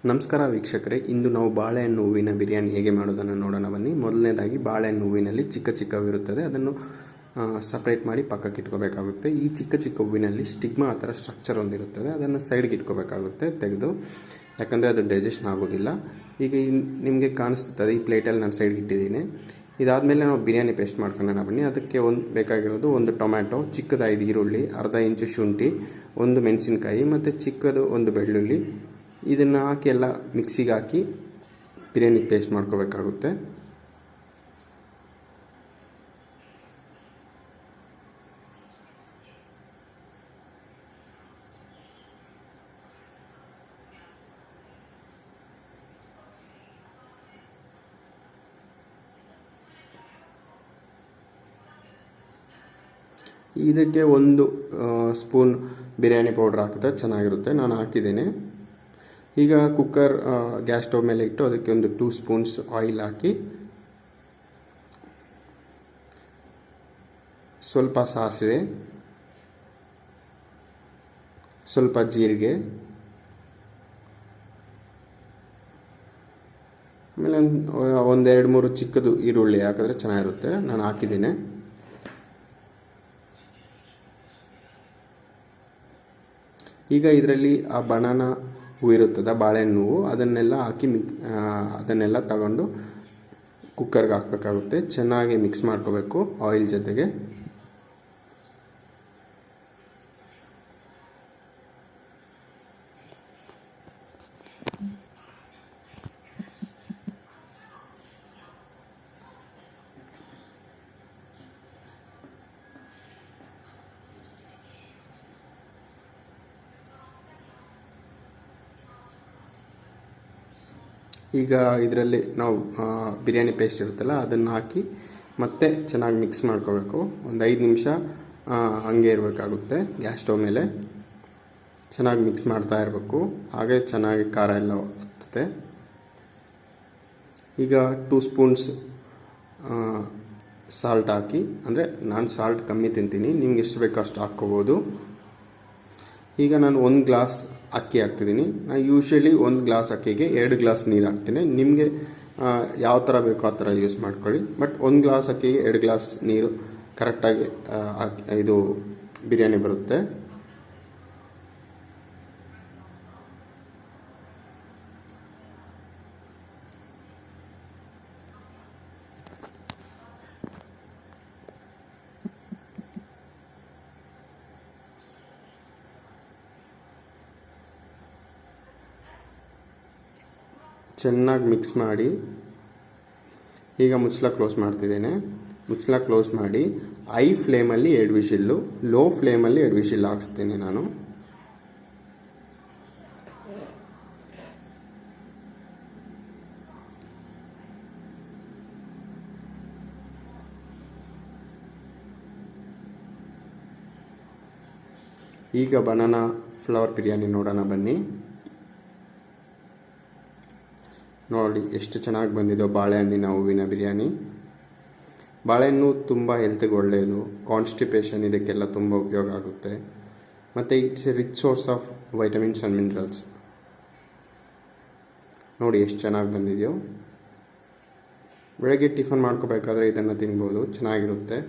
ನಮಸ್ಕಾರ ವೀಕ್ಷಕರೇ, ಇಂದು ನಾವು ಬಾಳೆಹಣ್ಣು ಹೂವಿನ ಬಿರಿಯಾನಿ ಹೇಗೆ ಮಾಡೋದನ್ನು ನೋಡೋಣ ಬನ್ನಿ. ಮೊದಲನೇದಾಗಿ ಬಾಳೆಹಣ್ಣು ಹೂವಿನಲ್ಲಿ ಚಿಕ್ಕ ಚಿಕ್ಕವಿರುತ್ತದೆ, ಅದನ್ನು ಸಪ್ರೇಟ್ ಮಾಡಿ ಪಕ್ಕಕ್ಕೆ ಇಟ್ಕೋಬೇಕಾಗುತ್ತೆ. ಈ ಚಿಕ್ಕ ಚಿಕ್ಕ ಹೂವಿನಲ್ಲಿ ಸ್ಟಿಗ್ಮಾ ಆ ಥರ ಸ್ಟ್ರಕ್ಚರ್ ಒಂದಿರುತ್ತದೆ, ಅದನ್ನು ಸೈಡ್ಗೆ ಇಟ್ಕೋಬೇಕಾಗುತ್ತೆ ತೆಗೆದು, ಯಾಕಂದರೆ ಅದು ಡೈಜೆಷನ್ ಆಗೋದಿಲ್ಲ. ಈಗ ನಿಮಗೆ ಕಾಣಿಸ್ತದೆ, ಈ ಪ್ಲೇಟಲ್ಲಿ ನಾನು ಸೈಡ್ಗೆ ಇಟ್ಟಿದ್ದೀನಿ. ಇದಾದಮೇಲೆ ನಾವು ಬಿರಿಯಾನಿ ಪೇಸ್ಟ್ ಮಾಡ್ಕೊಳ್ಳೋಣ ಬನ್ನಿ. ಅದಕ್ಕೆ ಬೇಕಾಗಿರೋದು ಒಂದು ಟೊಮ್ಯಾಟೊ, ಚಿಕ್ಕದ 5 ಈರುಳ್ಳಿ, ಅರ್ಧ ಇಂಚು ಶುಂಠಿ, ಒಂದು ಮೆಣಸಿನ್ಕಾಯಿ ಮತ್ತು ಚಿಕ್ಕದು ಒಂದು ಬೆಳ್ಳುಳ್ಳಿ. ಇದನ್ನು ಹಾಕಿ ಎಲ್ಲ ಮಿಕ್ಸಿಗೆ ಹಾಕಿ ಬಿರಿಯಾನಿ ಪೇಸ್ಟ್ ಮಾಡ್ಕೋಬೇಕಾಗುತ್ತೆ. ಇದಕ್ಕೆ 1 ಸ್ಪೂನ್ ಬಿರಿಯಾನಿ ಪೌಡ್ರ್ ಹಾಕಿದ್ರೆ ಚೆನ್ನಾಗಿರುತ್ತೆ. ನಾನು ಹಾಕಿದ್ದೇನೆ. ಈಗ ಕುಕ್ಕರ್ ಗ್ಯಾಸ್ ಸ್ಟವ್ ಮೇಲೆ ಇಟ್ಟು ಅದಕ್ಕೆ ಒಂದು 2 ಸ್ಪೂನ್ಸ್ ಆಯಿಲ್ ಹಾಕಿ, ಸ್ವಲ್ಪ ಸಾಸಿವೆ, ಸ್ವಲ್ಪ ಜೀರಿಗೆ, ಆಮೇಲೆ ಒಂದು 2-3 ಚಿಕ್ಕದು ಈರುಳ್ಳಿ ಹಾಕಿದ್ರೆ ಚೆನ್ನಾಗಿರುತ್ತೆ. ನಾನು ಹಾಕಿದ್ದೀನಿ. ಈಗ ಇದರಲ್ಲಿ ಆ ಬನಾನಾ ಹೂ ಇರುತ್ತದೆ, ಬಾಳೆಹಣ್ಣು ಹೂವು, ಅದನ್ನೆಲ್ಲ ಹಾಕಿ ಅದನ್ನೆಲ್ಲ ತಗೊಂಡು ಕುಕ್ಕರ್ಗೆ ಹಾಕಬೇಕಾಗುತ್ತೆ. ಚೆನ್ನಾಗಿ ಮಿಕ್ಸ್ ಮಾಡ್ಕೋಬೇಕು ಆಯಿಲ್ ಜೊತೆಗೆ. ಈಗ ಇದರಲ್ಲಿ ನಾವು ಬಿರಿಯಾನಿ ಪೇಸ್ಟ್ ಇರುತ್ತಲ್ಲ ಅದನ್ನು ಹಾಕಿ ಮತ್ತೆ ಚೆನ್ನಾಗಿ ಮಿಕ್ಸ್ ಮಾಡ್ಕೋಬೇಕು. ಒಂದು 5 ನಿಮಿಷ ಹಂಗೆ ಇರಬೇಕಾಗುತ್ತೆ ಗ್ಯಾಸ್ ಸ್ಟವ್ ಮೇಲೆ. ಚೆನ್ನಾಗಿ ಮಿಕ್ಸ್ ಮಾಡ್ತಾ ಇರಬೇಕು, ಹಾಗೆ ಚೆನ್ನಾಗಿ ಖಾರ ಎಲ್ಲ ಹತ್ತುತ್ತೆ. ಈಗ 2 ಸ್ಪೂನ್ಸ್ ಸಾಲ್ಟ್ ಹಾಕಿ, ಅಂದರೆ ನಾನು ಸಾಲ್ಟ್ ಕಮ್ಮಿ ತಿಂತೀನಿ, ನಿಮ್ಗೆ ಎಷ್ಟು ಬೇಕೋ ಅಷ್ಟು ಹಾಕ್ಕೋಬೋದು. ಈಗ ನಾನು 1 ಗ್ಲಾಸ್ ಅಕ್ಕಿ ಹಾಕ್ತಿದ್ದೀನಿ. ನಾನು ಯೂಶ್ವಲಿ 1 ಗ್ಲಾಸ್ ಅಕ್ಕಿಗೆ 2 ಗ್ಲಾಸ್ ನೀರು ಹಾಕ್ತೀನಿ. ನಿಮಗೆ ಯಾವ ಥರ ಬೇಕೋ ಆ ಥರ ಯೂಸ್ ಮಾಡ್ಕೊಳ್ಳಿ. ಬಟ್ 1 ಗ್ಲಾಸ್ ಅಕ್ಕಿಗೆ 2 ಗ್ಲಾಸ್ ನೀರು ಕರೆಕ್ಟಾಗಿ ಇದು ಬಿರಿಯಾನಿ ಬರುತ್ತೆ. ಚೆನ್ನಾಗಿ ಮಿಕ್ಸ್ ಮಾಡಿ, ಈಗ ಮುಚ್ಚಳ ಕ್ಲೋಸ್ ಮಾಡ್ತಿದ್ದೇನೆ. ಮುಚ್ಚಳ ಕ್ಲೋಸ್ ಮಾಡಿ ಹೈ ಫ್ಲೇಮಲ್ಲಿ 2 ವಿಶಿಲ್ಲು, ಲೋ ಫ್ಲೇಮಲ್ಲಿ 2 ವಿಶಿಲ್ ಹಾಕ್ಸ್ತೀನಿ ನಾನು. ಈಗ ಬನಾನಾ ಫ್ಲವರ್ ಬಿರಿಯಾನಿ ನೋಡೋಣ ಬನ್ನಿ. ನೋಡಿ ಎಷ್ಟು ಚೆನ್ನಾಗಿ ಬಂದಿದೆ ಬಾಳೆಹಣ್ಣಿನ ಹೂವಿನ ಬಿರಿಯಾನಿ. ಬಾಳೆಹಣ್ಣು ತುಂಬ ಹೆಲ್ತ್ಗೆ ಒಳ್ಳೆಯದು, ಕಾನ್ಸ್ಟಿಪೇಷನ್ ಇದಕ್ಕೆಲ್ಲ ತುಂಬ ಉಪಯೋಗ ಆಗುತ್ತೆ. ಮತ್ತು it's A rich source of vitamins and minerals. ನೋಡಿ ಎಷ್ಟು ಚೆನ್ನಾಗಿ ಬಂದಿದೆಯೋ. ಬೆಳಗ್ಗೆ ಟಿಫನ್ ಮಾಡ್ಕೋಬೇಕಾದ್ರೆ ಇದನ್ನು ತಿನ್ಬೋದು, ಚೆನ್ನಾಗಿರುತ್ತೆ.